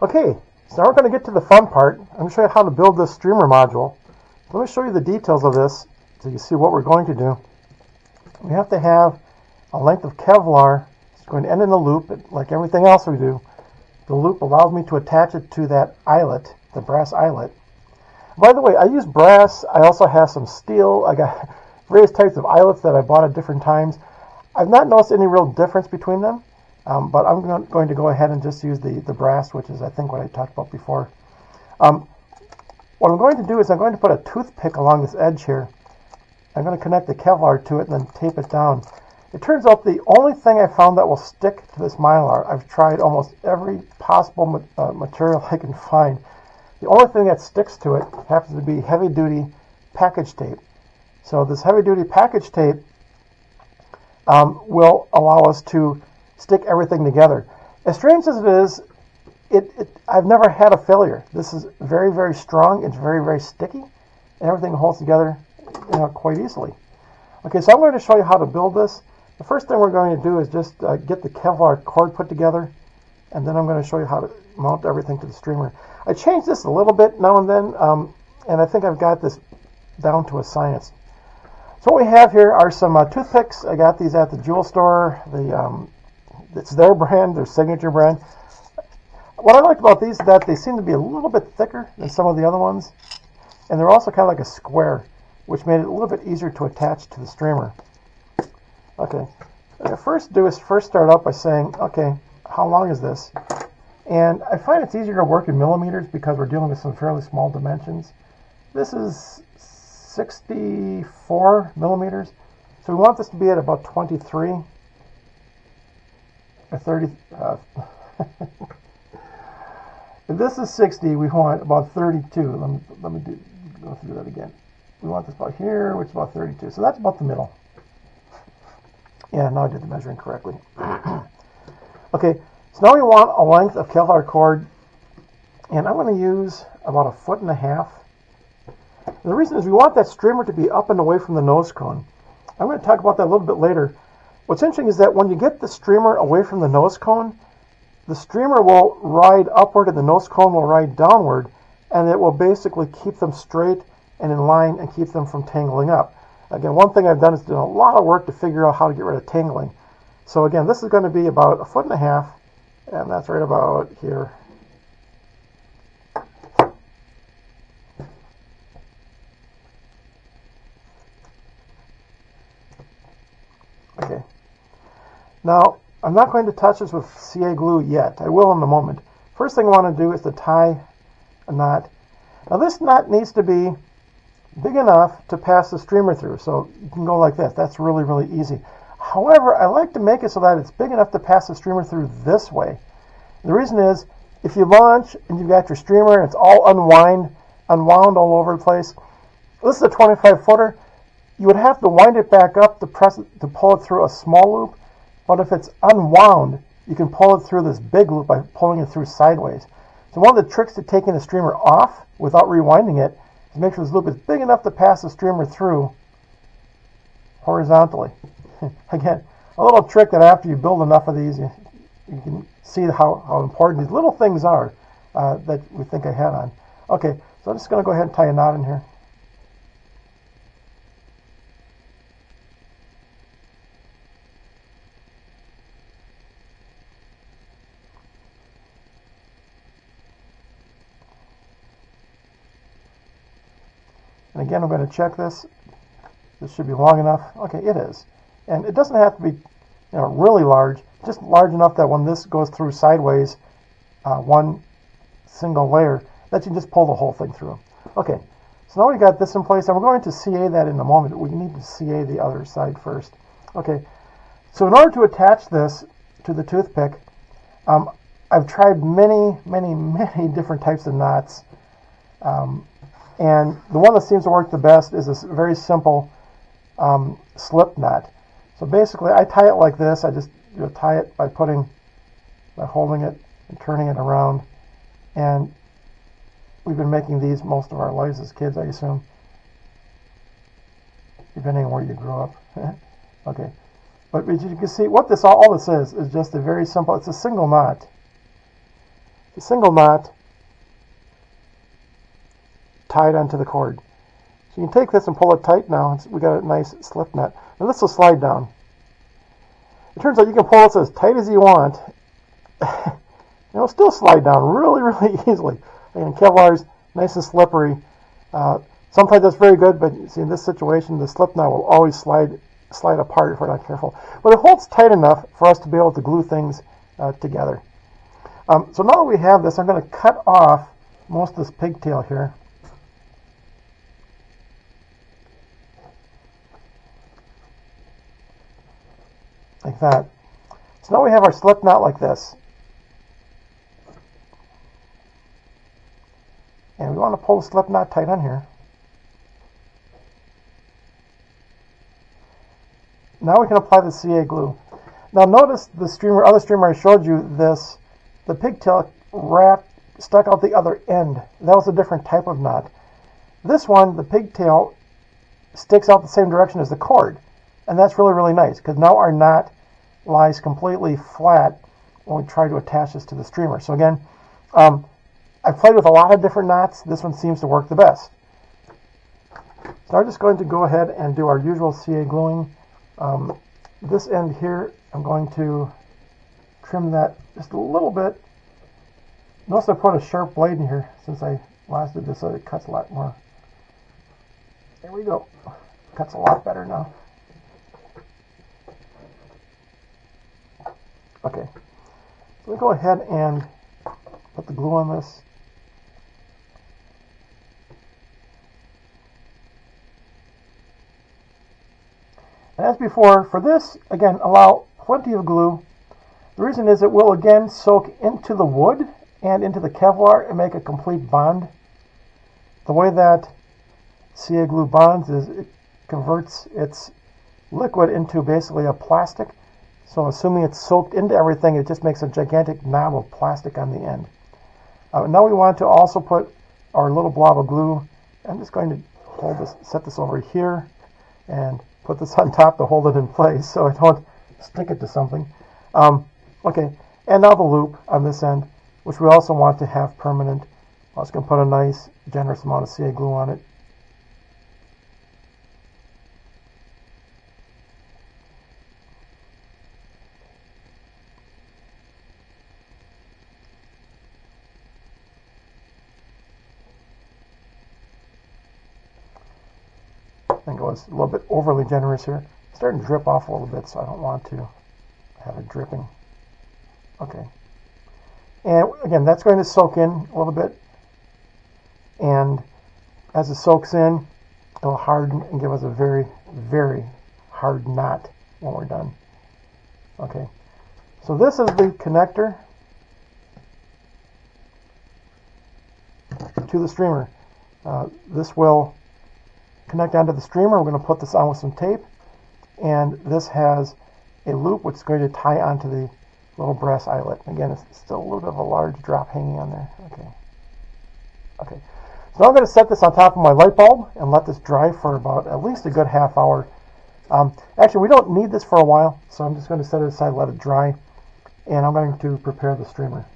Okay, so now we're going to get to the fun part. I'm going to show you how to build this streamer module. So let me show you the details of this so you see what we're going to do. We have to have a length of Kevlar. It's going to end in a loop, like everything else we do. The loop allows me to attach it to that eyelet, the brass eyelet. By the way, I use brass. I also have some steel. I got various types of eyelets that I bought at different times. I've not noticed any real difference between them. But I'm going to go ahead and just use the brass, which is, I think, what I talked about before. What I'm going to do is I'm going to put a toothpick along this edge here. I'm going to connect the Kevlar to it and then tape it down. It turns out the only thing I found that will stick to this Mylar, I've tried almost every possible material I can find. The only thing that sticks to it happens to be heavy-duty package tape. So this heavy-duty package tape will allow us to stick everything together. As strange as it is, I've never had a failure. This is very, very strong. It's very, very sticky, and everything holds together quite easily. Okay, so I'm going to show you how to build this. The first thing we're going to do is just get the Kevlar cord put together, and then I'm going to show you how to mount everything to the streamer. I change this a little bit now and then, and I think I've got this down to a science. So what we have here are some toothpicks. I got these at the jewel store. It's their brand, their signature brand. What I liked about these is that they seem to be a little bit thicker than some of the other ones. And they're also kind of like a square, which made it a little bit easier to attach to the streamer. Okay, what I first do is start out by saying, okay, how long is this? And I find it's easier to work in millimeters because we're dealing with some fairly small dimensions. This is 64 millimeters. So we want this to be at about 23. Or 30. If this is 60, we want about 32. Let me go through that again. We want this about here, which is about 32. So that's about the middle. Yeah, now I did the measuring correctly. Okay, so now we want a length of Kevlar cord, and I'm going to use about 1.5 feet. The reason is we want that streamer to be up and away from the nose cone. I'm going to talk about that a little bit later. What's interesting is that when you get the streamer away from the nose cone, the streamer will ride upward and the nose cone will ride downward, and it will basically keep them straight and in line and keep them from tangling up. Again, one thing I've done is done a lot of work to figure out how to get rid of tangling. So again, this is going to be about 1.5 feet, and that's right about here. Okay. Now, I'm not going to touch this with CA glue yet. I will in a moment. First thing I want to do is to tie a knot. Now, this knot needs to be big enough to pass the streamer through. So you can go like this. That's really, really easy. However, I like to make it so that it's big enough to pass the streamer through this way. The reason is, if you launch and you've got your streamer and it's all unwound all over the place, this is a 25-footer. You would have to wind it back up to pull it through a small loop. But if it's unwound, you can pull it through this big loop by pulling it through sideways. So one of the tricks to taking the streamer off without rewinding it is make sure this loop is big enough to pass the streamer through horizontally. Again, a little trick that after you build enough of these, you can see how important these little things are that we think I had on. Okay, so I'm just going to go ahead and tie a knot in here. And again, I'm going to check this. This should be long enough. Okay, it is. And it doesn't have to be really large, just large enough that when this goes through sideways, one single layer, that you can just pull the whole thing through. Okay, so now we got this in place, and we're going to CA that in a moment. We need to CA the other side first. Okay, so in order to attach this to the toothpick, I've tried many different types of knots. And the one that seems to work the best is this very simple slip knot. So basically, I tie it like this. I just tie it by holding it and turning it around. And we've been making these most of our lives as kids, I assume, depending on where you grew up. Okay, but as you can see, what all this is just a very simple. It's a single knot. a single knot tied onto the cord. So you can take this and pull it tight now. We got a nice slip knot. And this will slide down. It turns out you can pull this as tight as you want. It'll still slide down really, really easily. And Kevlar's nice and slippery. Sometimes that's very good, but see, in this situation, the slip knot will always slide apart if we're not careful. But it holds tight enough for us to be able to glue things together. So now that we have this, I'm going to cut off most of this pigtail here. Like that. So now we have our slip knot like this. And we want to pull the slip knot tight on here. Now we can apply the CA glue. Now notice the other streamer I showed you this, the pigtail stuck out the other end. That was a different type of knot. This one, the pigtail sticks out the same direction as the cord. And that's really, really nice, because now our knot lies completely flat when we try to attach this to the streamer. So again, I've played with a lot of different knots. This one seems to work the best. So I'm just going to go ahead and do our usual CA gluing. This end here, I'm going to trim that just a little bit. Notice I put a sharp blade in here since I last did this, so it cuts a lot more. There we go. Cuts a lot better now. Okay, so we'll go ahead and put the glue on this. And as before, for this, again, allow plenty of glue. The reason is it will again soak into the wood and into the Kevlar and make a complete bond. The way that CA glue bonds is it converts its liquid into basically a plastic. So assuming it's soaked into everything, it just makes a gigantic knob of plastic on the end. Now we want to also put our little blob of glue. I'm just going to set this over here and put this on top to hold it in place so I don't stick it to something. Okay, and now the loop on this end, which we also want to have permanent. I'm just going to put a nice, generous amount of CA glue on it. I think I was a little bit overly generous here. It's starting to drip off a little bit, so I don't want to have it dripping. Okay. And again, that's going to soak in a little bit. And as it soaks in, it'll harden and give us a very, very hard knot when we're done. Okay. So this is the connector to the streamer. This will connect onto the streamer. We're going to put this on with some tape, and this has a loop which is going to tie onto the little brass eyelet. Again, it's still a little bit of a large drop hanging on there. Okay. So now I'm going to set this on top of my light bulb and let this dry for about at least a good half hour. Actually, we don't need this for a while, so I'm just going to set it aside, let it dry, and I'm going to prepare the streamer.